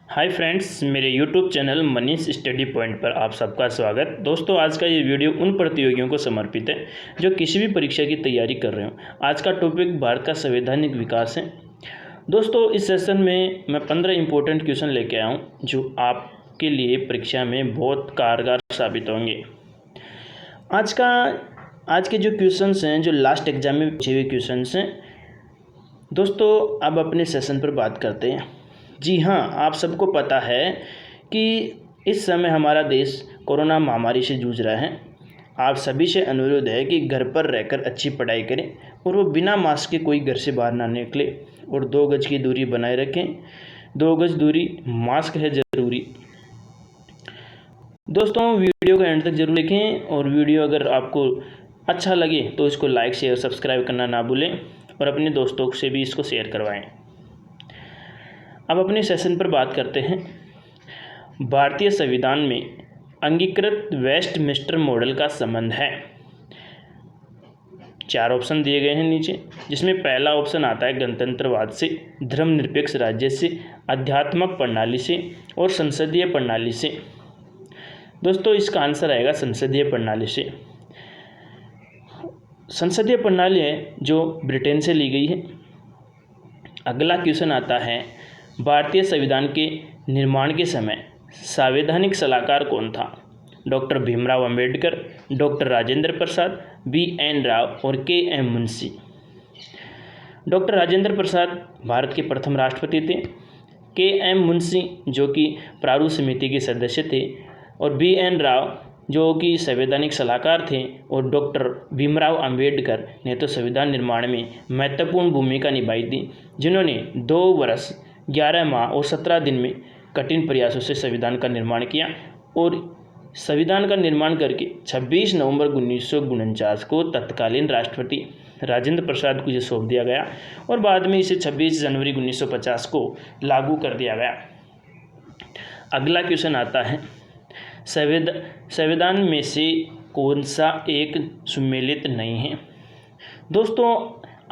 Hi friends, मेरे YouTube channel Manish study point पर आप सबका स्वागत। दोस्तों, आज का ये वीडियो उन प्रतियोगियों को समर्पित है जो किसी भी परीक्षा की तैयारी कर रहे हो। आज का टॉपिक भारत का संवैधानिक विकास है। दोस्तों, इस सेशन में मैं 15 इंपॉर्टेंट क्वेश्चन लेके आया हूँ जो आपके लिए परीक्षा में बहुत कारगर साबित होंगे। आज के जो क्वेश्चन हैं, जो लास्ट एग्जाम में पूछे हुए क्वेश्चन हैं, दोस्तों अब अपने सेशन पर बात करते हैं। जी हाँ, आप सबको पता है कि इस समय हमारा देश कोरोना महामारी से जूझ रहा है। आप सभी से अनुरोध है कि घर पर रहकर अच्छी पढ़ाई करें और वो बिना मास्क के कोई घर से बाहर ना निकले और 2 गज की दूरी बनाए रखें। 2 गज दूरी, मास्क है ज़रूरी। दोस्तों, वीडियो को एंड तक जरूर देखें और वीडियो अगर आपको अच्छा लगे तो इसको लाइक शेयर सब्सक्राइब करना ना भूलें और अपने दोस्तों से भी इसको शेयर करवाएं। अब अपने सेशन पर बात करते हैं। भारतीय संविधान में अंगीकृत वेस्टमिंस्टर मॉडल का संबंध है। 4 ऑप्शन दिए गए हैं नीचे, जिसमें पहला ऑप्शन आता है गणतंत्रवाद से, धर्मनिरपेक्ष राज्य से, आध्यात्मिक प्रणाली से और संसदीय प्रणाली से। दोस्तों, इसका आंसर आएगा संसदीय प्रणाली से। संसदीय प्रणाली है जो ब्रिटेन से ली गई है। अगला क्वेश्चन आता है, भारतीय संविधान के निर्माण के समय संवैधानिक सलाहकार कौन था? Doctor Bhimrao Ambedkar, doctor Rajendra Prasad, BN Rao और KM मुंशी। डॉक्टर राजेंद्र प्रसाद भारत के प्रथम राष्ट्रपति थे। KM मुंशी जो कि प्रारूप समिति के सदस्य थे और BN राव जो कि संवैधानिक सलाहकार थे और डॉक्टर भीमराव अंबेडकर ने तो संविधान निर्माण में महत्वपूर्ण भूमिका निभाई थी, जिन्होंने 2 वर्ष 11 माह और 17 दिन में कठिन प्रयासों से संविधान का निर्माण किया और संविधान का निर्माण करके 26 नवंबर 1949 को तत्कालीन राष्ट्रपति राजेंद्र प्रसाद को इसे सौंप दिया गया और बाद में इसे 26 जनवरी 1950 को लागू कर दिया गया। अगला क्वेश्चन आता है, संविधान में से कौन सा एक सुमेलित नहीं है? दोस्तों,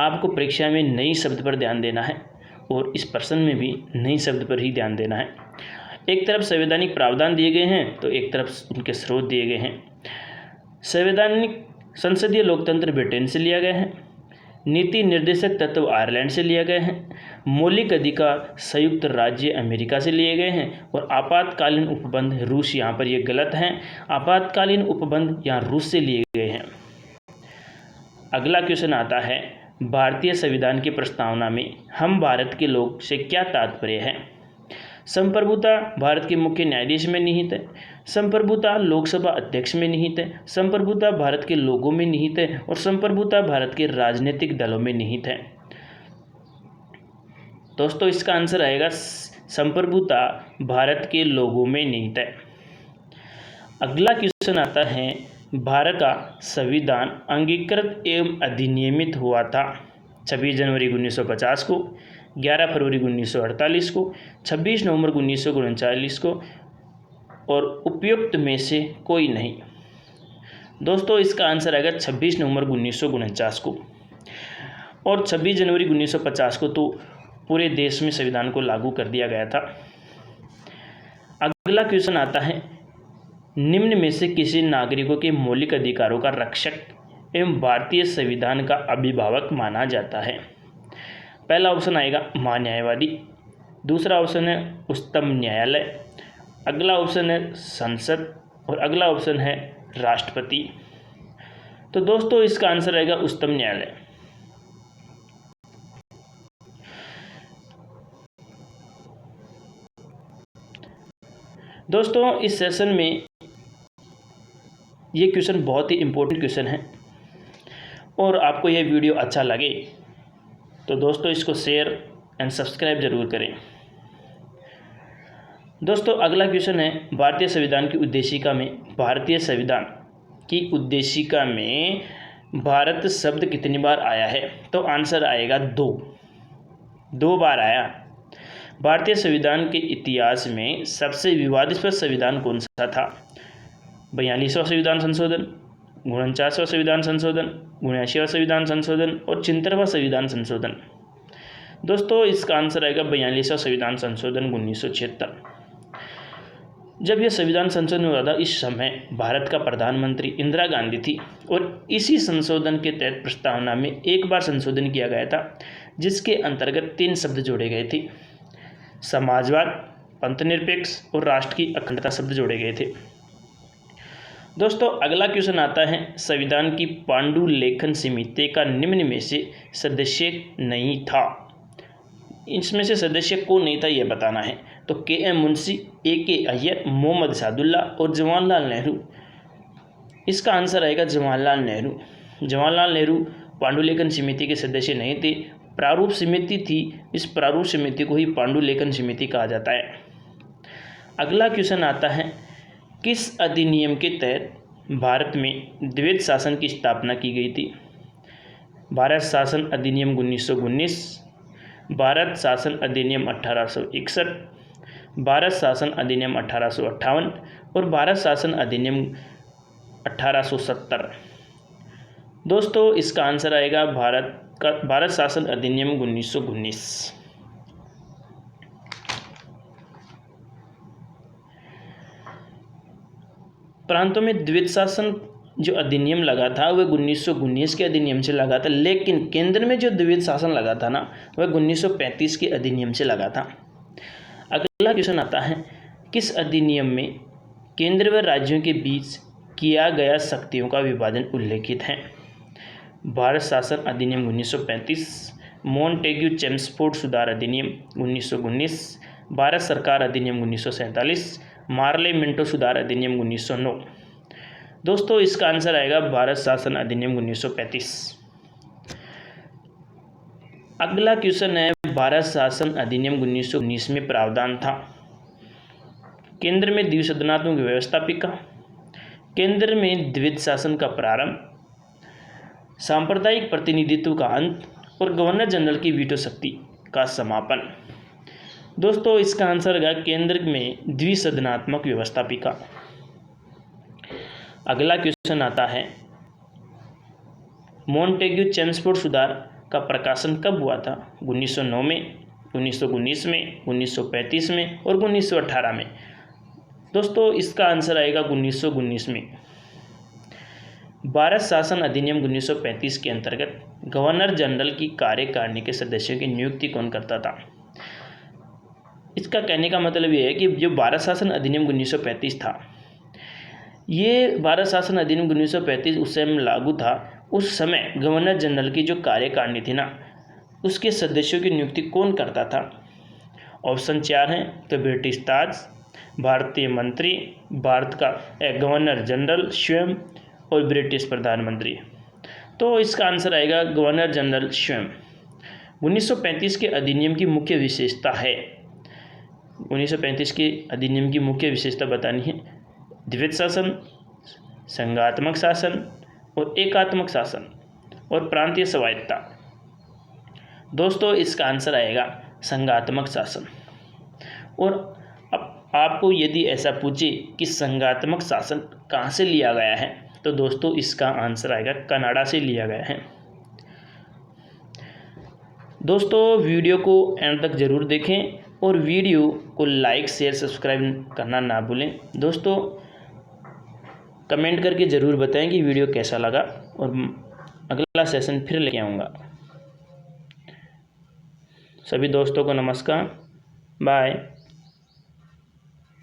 आपको परीक्षा में नई शब्द पर ध्यान देना है और इस प्रश्न में भी नई शब्द पर ही ध्यान देना है। एक तरफ संवैधानिक प्रावधान दिए गए हैं तो एक तरफ उनके स्रोत दिए गए हैं। संवैधानिक संसदीय लोकतंत्र ब्रिटेन से लिया गया है। नीति निर्देशक तत्व आयरलैंड से लिया गया है। मौलिक अधिकार संयुक्त राज्य अमेरिका से लिए गए हैं और आपातकालीन उपबंध रूस, यहाँ पर ये गलत है, आपातकालीन उपबंध यहाँ रूस से लिए गए हैं। अगला क्वेश्चन आता है, भारतीय संविधान की प्रस्तावना में हम भारत के लोग से क्या तात्पर्य है? संप्रभुता भारत के मुख्य न्यायाधीश में निहित है। संप्रभुता लोकसभा अध्यक्ष में निहित है। संप्रभुता भारत के लोगों में निहित है और संप्रभुता भारत के राजनीतिक दलों में निहित है। दोस्तों, इसका आंसर आएगा संप्रभुता भारत के लोगों में निहित है। अगला क्वेश्चन आता है, भारत का संविधान अंगीकृत एवं अधिनियमित हुआ था 26 जनवरी 1950 को, 11 फरवरी 1948 को, 26 नवंबर 1939 को और उपयुक्त में से कोई नहीं। दोस्तों, इसका आंसर आएगा 26 नवंबर 1949 को और 26 जनवरी 1950 को तो पूरे देश में संविधान को लागू कर दिया गया था। अगला क्वेश्चन आता है, निम्न में से किसी नागरिकों के मौलिक अधिकारों का रक्षक एवं भारतीय संविधान का अभिभावक माना जाता है? पहला ऑप्शन आएगा महान्यायवादी, दूसरा ऑप्शन है उच्चतम न्यायालय, अगला ऑप्शन है संसद और अगला ऑप्शन है राष्ट्रपति। तो दोस्तों, इसका आंसर आएगा उच्चतम न्यायालय। दोस्तों, इस सेशन में ये क्वेश्चन बहुत ही इम्पोर्टेंट क्वेश्चन है और आपको यह वीडियो अच्छा लगे तो दोस्तों इसको शेयर एंड सब्सक्राइब जरूर करें। दोस्तों, अगला क्वेश्चन है, भारतीय संविधान की उद्देशिका में भारत शब्द कितनी बार आया है? तो आंसर आएगा 2 बार आया। भारतीय संविधान के इतिहास में सबसे विवादास्पद संविधान कौन सा था? 42वां संविधान संशोधन, 49वां संविधान संशोधन, 79वां संविधान संशोधन और 76वां संविधान संशोधन। दोस्तों इसका आंसर आएगा 42वां संविधान संशोधन 1976। जब यह संविधान संशोधन हुआ था इस समय भारत का प्रधानमंत्री इंदिरा गांधी थी और इसी संशोधन के तहत प्रस्तावना में एक बार संशोधन किया गया था जिसके अंतर्गत 3 शब्द जोड़े गए थे। समाजवाद, पंथनिरपेक्ष और राष्ट्र की अखंडता शब्द जोड़े गए थे। दोस्तों अगला क्वेश्चन आता है, संविधान की पांडुलेखन समिति का निम्न में से सदस्य नहीं था। इसमें से सदस्य कौन नहीं था यह बताना है। तो के.एम. मुंशी, ए.के. अय्यर, मोहम्मद सादुल्ला और जवाहरलाल नेहरू। इसका आंसर आएगा जवाहरलाल नेहरू। जवाहरलाल नेहरू पांडुलेखन समिति के सदस्य नहीं थे, प्रारूप समिति थी। इस प्रारूप समिति को ही पांडुलेखन समिति कहा जाता है। अगला क्वेश्चन आता है, किस अधिनियम के तहत भारत में द्वैध शासन की स्थापना की गई थी। भारत शासन अधिनियम 1919, भारत शासन अधिनियम 1861, भारत शासन अधिनियम 1858 और भारत शासन अधिनियम 1870। दोस्तों इसका आंसर आएगा भारत शासन अधिनियम 1919। प्रांतों में द्वैध शासन जो अधिनियम लगा था वह 1919 के अधिनियम से लगा था, लेकिन केंद्र में जो द्वैध शासन लगा था ना वह 1935 के अधिनियम से लगा था। अगला क्वेश्चन आता है, किस अधिनियम में केंद्र व राज्यों के बीच किया गया शक्तियों का विभाजन उल्लेखित है। भारत शासन अधिनियम 1935, मॉन्टेग्यू चेम्सफोर्ड सुधार अधिनियम 1919, भारत सरकार अधिनियम 1947, मार्ले मिंटो सुधार अधिनियम 1909। दोस्तों इसका आंसर आएगा भारत शासन अधिनियम 1935। अगला क्वेश्चन है, भारत शासन अधिनियम 1919 में प्रावधान था, केंद्र में द्विसदनात्मक व्यवस्थापिका, केंद्र में द्वैध शासन का प्रारंभ, सांप्रदायिक प्रतिनिधित्व का अंत और गवर्नर जनरल की वीटो शक्ति का समापन। दोस्तों इसका आंसर है केंद्र में द्विसदनात्मक व्यवस्थापिका। अगला क्वेश्चन आता है, मॉन्टेग्यू चेम्सफोर्ड सुधार का प्रकाशन कब हुआ था। 1909 में, 1919 में, 1935 में और 1918 में। दोस्तों इसका आंसर आएगा 1919 में। भारत शासन अधिनियम 1935 के अंतर्गत गवर्नर जनरल की कार्यकारिणी के सदस्यों की नियुक्ति कौन करता था। इसका कहने का मतलब ये है कि जो भारत शासन अधिनियम 1935 था, ये भारत शासन अधिनियम 1935 उस समय लागू था। उस समय गवर्नर जनरल की जो कार्यकारिणी थी ना उसके सदस्यों की नियुक्ति कौन करता था। ऑप्शन 4 हैं, तो ब्रिटिश ताज, भारतीय मंत्री, भारत का गवर्नर जनरल स्वयं और ब्रिटिश प्रधानमंत्री। तो इसका आंसर आएगा गवर्नर जनरल स्वयं। 1935 के अधिनियम की मुख्य विशेषता है, 1935 के अधिनियम की मुख्य विशेषता बतानी है, द्वैध शासन, संघात्मक शासन और एकात्मक शासन और प्रांतीय स्वायत्तता। दोस्तों इसका आंसर आएगा संघात्मक शासन। और अब आपको यदि ऐसा पूछे कि संघात्मक शासन कहाँ से लिया गया है, तो दोस्तों इसका आंसर आएगा कनाडा से लिया गया है। दोस्तों वीडियो को एंड तक ज़रूर देखें और वीडियो को लाइक, शेयर, सब्सक्राइब करना ना भूलें। दोस्तों कमेंट करके ज़रूर बताएं कि वीडियो कैसा लगा और अगला सेशन फिर लेके आऊँगा। सभी दोस्तों को नमस्कार, बाय।